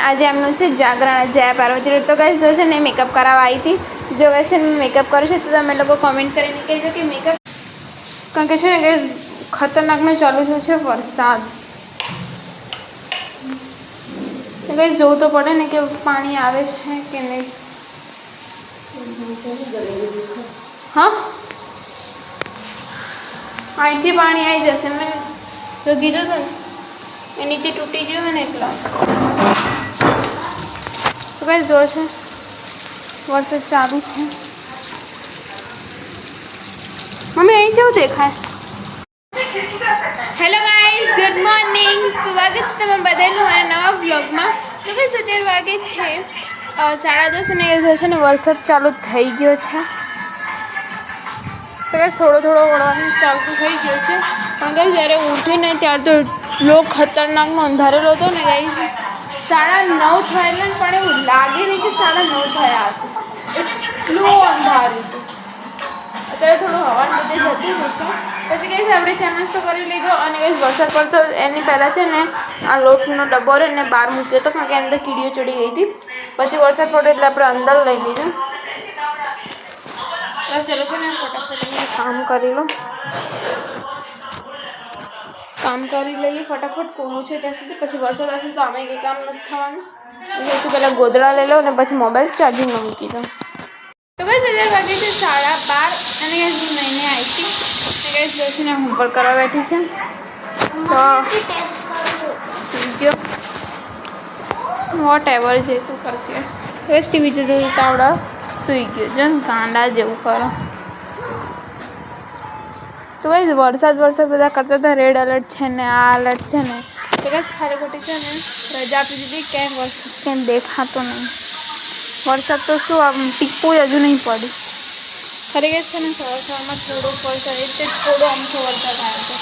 આજે એમનું છે જાગરણ જયા પાર્વતી વ્રત. તો ગાઈસ જો છે ને મેકઅપ કરાવવા આવી હતી. જો ગાઈસ છે મેકઅપ કરું છું તો તમે લોકો કોમેન્ટ કરીને કહેજો કે મેકઅપ, કારણ કે છે ને ગાઈસ ખતરનાકનું ચાલુ થયું છે વરસાદ. ગાઈસ જોવું તો પડે ને કે પાણી આવે છે કે નહીં. હા, અહીંથી પાણી આવી જશે. મેં જો કીધું હતું ને એ નીચે તૂટી ગયું ને એટલા. તો ગાઈસ જો છે વરસાદ ચાલુ છે. મમ્મી અહીં કેવું દેખાય? Hello guys, good morning. સ્વાગત છે તમારા બધાનું મારા નવા વ્લોગમાં. તો ગાઈસ અત્યારે વાગે છે 10:30 અને ગાઈસ છે ને વરસાદ ચાલુ થઈ ગયો છે. તો ગાઈસ થોડો પડવાનું ચાલુ થઈ ગયો છે. પણ ગાઈસ જ્યારે ઉઠીને ત્યારે તો એટલો ખતરનાકનો અંધારેલો હતો ને ગાઈસ. 9:30 થયેલા પણ એવું લાગે નહીં કે 9:30 થયા હશે, એટલું અંધારું હતું. અત્યારે થોડું હવાનું બધે જતું હોય છે. પછી ગાઈસ આપણે ચા નાસ્તો કરી લીધો અને ગાઈસ વરસાદ પડતો એની પહેલાં છે ને આ લોટનો ડબ્બો રહે ને બહાર મૂક્યો હતો, કારણ કે અંદર કીડીઓ ચડી ગઈ હતી. પછી વરસાદ પડ્યો એટલે આપણે અંદર લઈ લીધો. ચલો છે ને ફટાફટ કામ કરી લો, કામ કરી લઈએ ફટાફટ. કોરું છે ત્યાં સુધી, પછી વરસાદ આવશે તો આમાં કંઈ કામ નથી થવાનું. સૌથી પહેલાં ગોદડા લઈ લો અને પછી મોબાઈલ ચાર્જિંગમાં મૂકી દો. તો ગાઈસ અત્યારે વાગે છે 12:30 અને ગાઈસ હું નઈને આવી હતી. ગાઈસ જોઈને હોમવર્ક કરવા બેઠી છે. તો ગયો વોટ એવર જે તું કરતી ગાઈસ ટીવી જોઈ તાવડા સૂઈ ગયો છે ને કાંડા જેવું કરો. તો ગાઈસ વરસાદ બધા કરતા હતા. રેડ એલર્ટ છે ને આ એલર્ટ છે ને. તો ગાઈસ ખાલી ખોટી છે ને રજા આપી દીધી. ક્યાંય વરસાદ ક્યાંય દેખાતો નહીં. વરસાદ તો શું આમ ટીપું હજુ નહીં પડી. ખરી ગાઈસ છે ને સવારમાં થોડો પડશે એટલે થોડો આમથો વરસાદ આવ્યો હતો,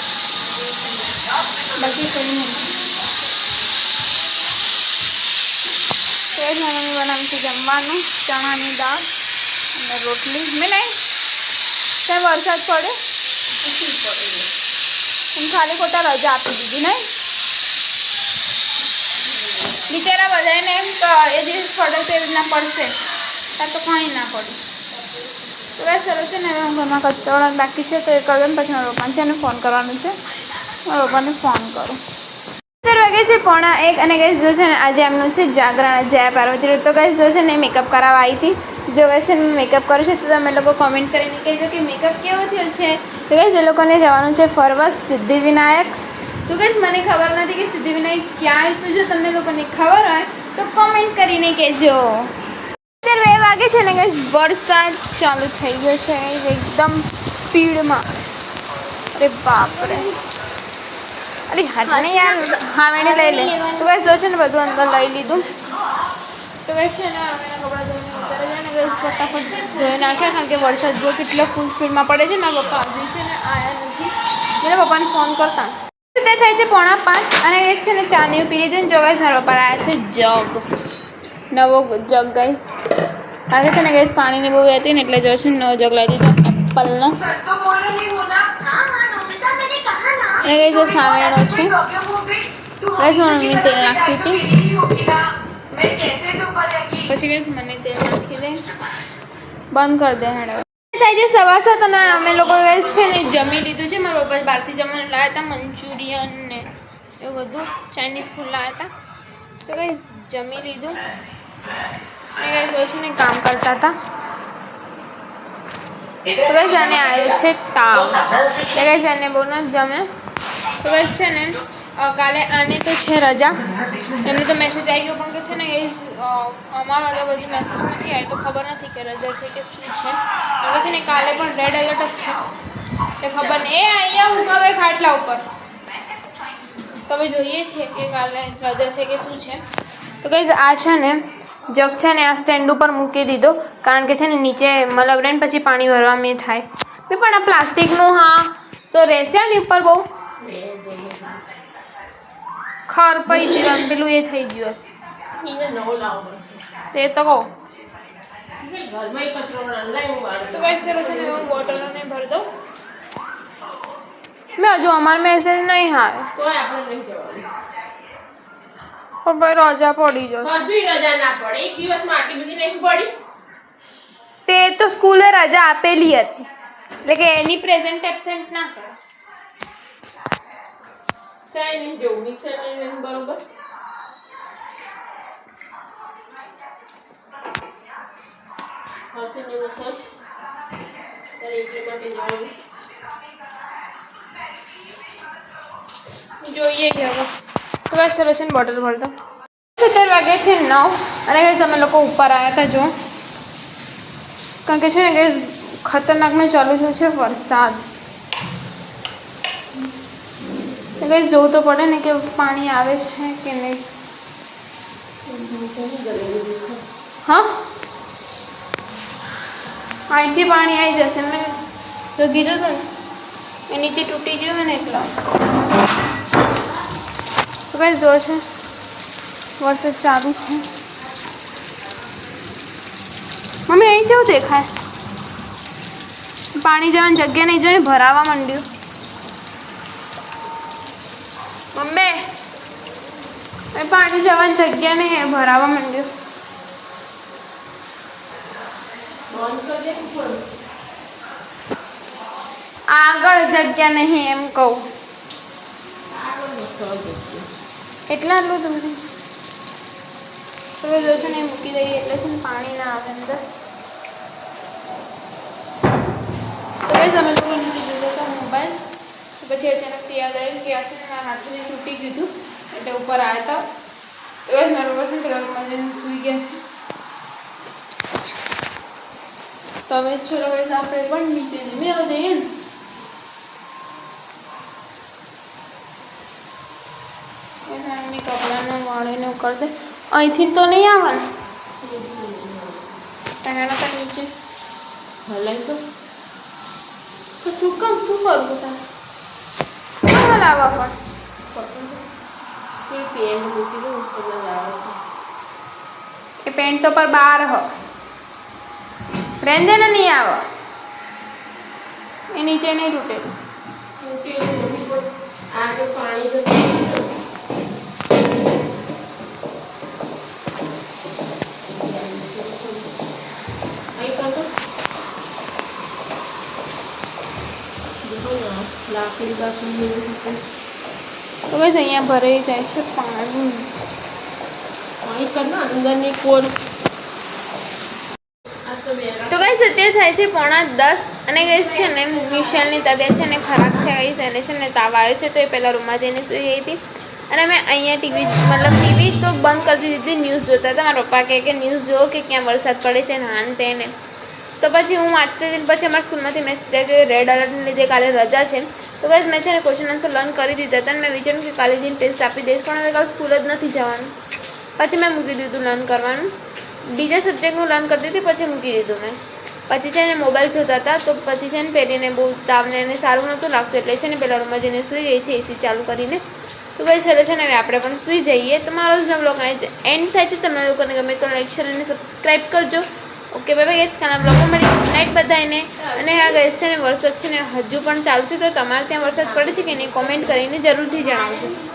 બાકી કંઈ નહીં. તો ગાઈસ મારી મમ્મી બનાવી છે જમવાનું, ચણાની દાળ અને રોટલી. મેં નહીં ત્યાં વરસાદ પડે એમ ખાલી ખોટા રજા આપી દીધી નહીં. બિચારા બધાને એમ એ દિવસ પડે તો એવી રીતના પડશે, ત્યાં તો કાંઈ ના પડે. તો ગાઈસ ચલો છે ને હવે ઘરમાં કચરા બાકી છે તો એ કરી દઉં. પછી મારા પપ્પાને છે ને ફોન કરવાનું છે. મારા પપ્પાને ફોન કરું. 11 વાગે છે 1:45 અને ગાઈસ જો છે ને આજે એમનું છે જાગરણ જયા પાર્વતી વ્રત. તો ગાઈસ જો છે ને મેકઅપ કરાવવા આવી હતી. જો ગાઈસ છે ને મેકઅપ કરું છું તો તમે લોકો કોમેન્ટ કરીને કહેજો કે મેકઅપ કેવો થયો છે. તો ગાઈસ એ લોકોને જવાનું છે ફરવા સિદ્ધિવિનાયક. તો ગાઈસ મને ખબર નથી કે સિદ્ધિવિનાયક ક્યાં હતું. જો તમને લોકોને ખબર હોય તો કોમેન્ટ કરીને કહેજો. 2 વાગે છે ને ગાઈસ વરસાદ ચાલુ થઈ ગયો છે એકદમ સ્પીડમાં. અરે બાપરે, અરે હાથને યાર હા મેને લઈ લે. તો ગાઈસ જો છે ને બધું અંદર લઈ લીધું. તો ગાઈસ છે ને અમે કપડાં ધોઈને ઉતરે જાય ને ગાઈસ ફટાફટ ધોઈ નાખ્યા, કારણ કે વરસાદ જો કેટલો ફૂલ સ્પીડમાં પડે છે. મારા પપ્પા હજી છે ને આયા નથી. મેં પપ્પાને ફોન કરતા તે થાય છે 4:45 અને ગાઈસ છે ને ચા ને પી લીધું ને. જો ગાઈસ મારા પપ્પા આવ્યા છે જગ, નવો જગ ગાઈસ. કારણ કે છે ને ગાઈસ પાણીની બહુ હતી ને એટલે જો છે ને નવો જગ લાવી દીધો એપલનો. અને ગાઈસ સામેનો છે ગાઈસ મમ્મી તેલ નાખતી હતી. પછી ગાઈસ મને તેલ નાખી દે બંધ કરી દે. હેડ થાય છે 7:15 અને અમે લોકો ગાઈસ છે ને જમી લીધું છે. મારા પપ્પા બહારથી જમવાનું લાવ્યા હતા, મંચુરિયન ને એવું બધું ચાઇનીઝ ફૂડ લાવ્યા હતા. તો ગાઈસ જમી લીધું અને ગાઈસ છે ને કામ કરતા હતા. તો ગાઈસ આને આવ્યો છે તાવ એટલે ગાઈસ આને બહુ ન જમે. તો ગાઈસ છે ને કાલે આને તો છે રજા. એમને તો મેસેજ આવી ગયો પણ કે છે ને ગાઈસ અમારા અલગ બધું મેસેજ નથી આવ્યો તો ખબર નથી કે રજા છે કે શું છે. કારણ કે છે ને કાલે પણ રેડ એલર્ટ જ છે એટલે ખબર નહીં. એ અહીંયા હું હવે ખાટલા ઉપર તો હવે જોઈએ છે કે કાલે રજા છે કે શું છે. તો ગાઈસ આ છે ને જગ છે ને આ સ્ટેન્ડ ઉપર મૂકી દીધો, કારણ કે છે ને નીચે મતલબ રહીને પછી પાણી ભરવામાં થાય. પણ આ પ્લાસ્ટિકનું હા તો રહેશે ને ઉપર બહુ ખર પઈ ગયું પેલું એ થઈ ગયું હશે તે તો કહું. તો ગાઈસ ચલો છે ને હું બોટલને ભરી દઉં. મેં હજુ અમારો મેસેજ નહીં આવે પણ ભાઈ રજા પડી જશે. કશું રજા ના પડે, એક દિવસમાં આટલી બધી નહીં પડી. તે તો સ્કૂલે રજા આપેલી હતી એટલે કે એની પ્રેઝન્ટ એબસેન્ટ ના કરે. કાંઈ નહીં, જેવું મિક્સર નહીં બરોબર. હસીને સચ ત્યારે એટલી માટે જવાનું જોઈએ કે હવે તો બસ ચલો છે ને બોટલ ભરતો. 17 વાગ્યા છે 9 અને ગાઈસ અમે લોકો ઉપર આવ્યા હતા જો કારણ કે છે ને ગાઈસ ખતરનાકનું ચાલુ થયું છે વરસાદ. ગાઈસ જોવું તો પડે ને કે પાણી આવે છે કે નહીં. હા અહીંથી પાણી આવી જશે. મેં તો કીધું હતું ને એ નીચે તૂટી ગયું ને એટલા તો ગાઈસ જો છે વરસાદ ચાલુ છે. મમ્મી અહીં કેવું દેખાય? પાણી જવાની જગ્યા નહીં જોઈ ભરાવા માંડ્યું. મમ્મી પાણી જવાની જગ્યા નહીં ભરાવા માંડ્યું. આગળ જગ્યા નહીં એમ કહું. એટલા આટલું તમને તમે જોશો ને મૂકી દઈએ એટલે છે ને પાણી ના આવે અંદર. તો અમે લોકો નીચે જોતા હતા મોબાઈલ પછી અચાનક યાદ આવ્યું કે આ છે ને મારા હાથથી તૂટી ગયું હતું એટલે ઉપર આવ્યા હતા. બસ મારા ઉપર છે ને રૂમમાં જઈને સૂઈ ગયા છે. તો હવે ચલો ગાઈસ આપણે પણ નીચે જઈએ જઈએ ને મમ્મી કપડાને વાળીને કરી દે. અહીંથી તો નહીં આવવાનું એના તો નીચે હલાય તો શું કામ શું કરવું તારે? શું કામ હલાવવા પણ પેન્ટ મૂકી દઉં તમને આવે એ પેન્ટ તો પર બહાર હ રેંદે ને નહીં આવે એ નીચે નહીં તૂટેલું. આ તો પાણી તો તો બસ અહીંયા ભરાઈ જાય છે પાણી. પાણી કરના અંદરની કોર. તો ગાઈસ અત્યારે થાય છે 9:10 અને ગાઈસ છે ને વિશાલની તબિયત છે ને ખરાબ છે ગાઈસ એને છે ને તાવ આવ્યો છે તો એ પહેલાં રૂમમાં જઈને સૂઈ ગઈ હતી અને મેં અહીંયા ટીવી તો બંધ કરી દીધી. ન્યૂઝ જોતા હતા. મારા પપ્પા કહે કે ન્યૂઝ જુઓ કે ક્યાં વરસાદ પડે છે ને હાન તેને. તો પછી હું વાંચતી હતી પછી અમારા સ્કૂલમાંથી મેસેજ આવ્યો કે રેડ એલર્ટને લીધે કાલે રજા છે. તો ગાઈસ મેં છે ને ક્વેશ્ચન આન્સર લર્ન કરી દીધા હતા અને મેં વિચાર્યું કે કાલે જઈને ટેસ્ટ આપી દઈશ પણ હવે કાલે સ્કૂલ જ નથી જવાનું. પછી મેં મૂકી દીધું લર્ન કરવાનું. બીજા સબ્જેક્ટનું લર્ન કરતી હતી પછી મૂકી દીધું મેં. પછી છે ને મોબાઈલ જોતા હતા તો પછી છે ને પહેરીને બહુ તાવને એને સારું નહોતું લાગતું એટલે છે ને પહેલાં રૂમમાં જઈને સૂઈ ગઈ છે એસી ચાલુ કરીને. તો ભાઈ ચાલો છે ને હવે આપણે પણ સૂઈ જઈએ. તો મારો જ બ્લોગ અહીં છે એન્ડ થાય છે. તમને લોકોને ગમે તો લાઈક શેર અને સબસ્ક્રાઈબ કરજો. Okay bye bye guys. કાલના બ્લોગમાં મળી ગુડ નાઇટ બધાને. અને હા ગાઈસ છે ને વરસાદ છે ને હજુ પણ ચાલુ છે તો તમારે ત્યાં વરસાદ પડે છે કે નહીં કોમેન્ટ કરીને જરૂરથી જણાવજો.